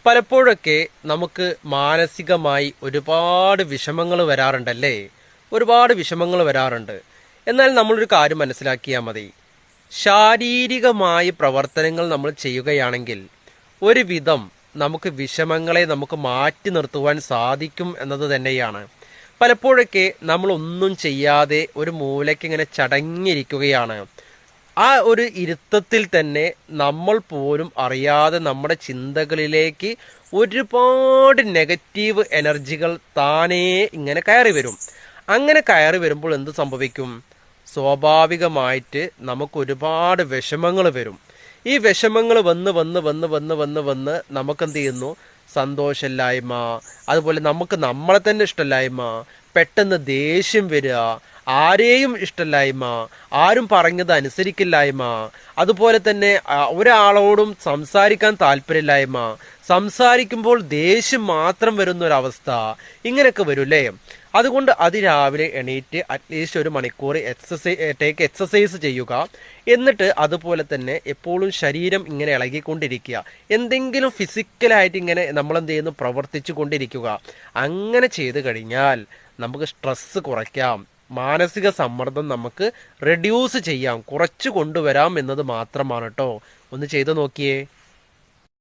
പലപ്പോഴൊക്കെ നമുക്ക് മാനസികമായി ഒരുപാട് വിഷമങ്ങൾ വരാറുണ്ടല്ലേ? ഒരുപാട് വിഷമങ്ങൾ വരാറുണ്ട്. എന്നാൽ നമ്മളൊരു കാര്യം മനസ്സിലാക്കിയാൽ മതി. ശാരീരികമായ പ്രവർത്തനങ്ങൾ നമ്മൾ ചെയ്യുകയാണെങ്കിൽ ഒരുവിധം നമുക്ക് വിഷമങ്ങളെ നമുക്ക് മാറ്റി നിർത്തുവാൻ സാധിക്കും എന്നത് തന്നെയാണ്. പലപ്പോഴൊക്കെ നമ്മളൊന്നും ചെയ്യാതെ ഒരു മൂലയ്ക്ക് ഇങ്ങനെ ചടങ്ങിയിരിക്കുകയാണ്. ആ ഒരു ഇരുത്തത്തിൽ തന്നെ നമ്മൾ പോലും അറിയാതെ നമ്മുടെ ചിന്തകളിലേക്ക് ഒരുപാട് നെഗറ്റീവ് എനർജികൾ താനേ ഇങ്ങനെ കയറി വരും. അങ്ങനെ കയറി വരുമ്പോൾ എന്ത് സംഭവിക്കും? സ്വാഭാവികമായിട്ട് നമുക്ക് ഒരുപാട് വിഷമങ്ങൾ വരും. ഈ വിഷമങ്ങൾ വന്ന് വന്ന് വന്ന് വന്ന് വന്ന് വന്ന് നമുക്കെന്ത് ചെയ്യുന്നു? സന്തോഷമില്ലായ്മ, അതുപോലെ നമുക്ക് നമ്മളെ തന്നെ ഇഷ്ടമില്ലായ്മ, പെട്ടെന്ന് ദേഷ്യം വരിക, ആരെയും ഇഷ്ടമില്ലായ്മ, ആരും പറഞ്ഞത് അനുസരിക്കില്ലായ്മ, അതുപോലെ തന്നെ ഒരാളോടും സംസാരിക്കാൻ താല്പര്യമില്ലായ്മ, സംസാരിക്കുമ്പോൾ ദേഷ്യം മാത്രം വരുന്നൊരവസ്ഥ, ഇങ്ങനെയൊക്കെ വരൂല്ലേ? അതുകൊണ്ട് അതിരാവിലെ എണീറ്റ് അറ്റ്ലീസ്റ്റ് ഒരു മണിക്കൂർ എക്സസൈസ് ചെയ്യുക. എന്നിട്ട് അതുപോലെ തന്നെ എപ്പോഴും ശരീരം ഇങ്ങനെ ഇളകിക്കൊണ്ടിരിക്കുക. എന്തെങ്കിലും ഫിസിക്കലായിട്ട് ഇങ്ങനെ നമ്മളെന്ത് ചെയ്യുന്നു? പ്രവർത്തിച്ചു കൊണ്ടിരിക്കുക. അങ്ങനെ ചെയ്തു കഴിഞ്ഞാൽ നമുക്ക് സ്ട്രെസ്സ് കുറയ്ക്കാം, മാനസിക സമ്മർദ്ദം നമുക്ക് റെഡ്യൂസ് ചെയ്യാം, കുറച്ച് കൊണ്ടുവരാം എന്നത് മാത്രമാണ് കേട്ടോ. ഒന്ന് ചെയ്തു നോക്കിയേ.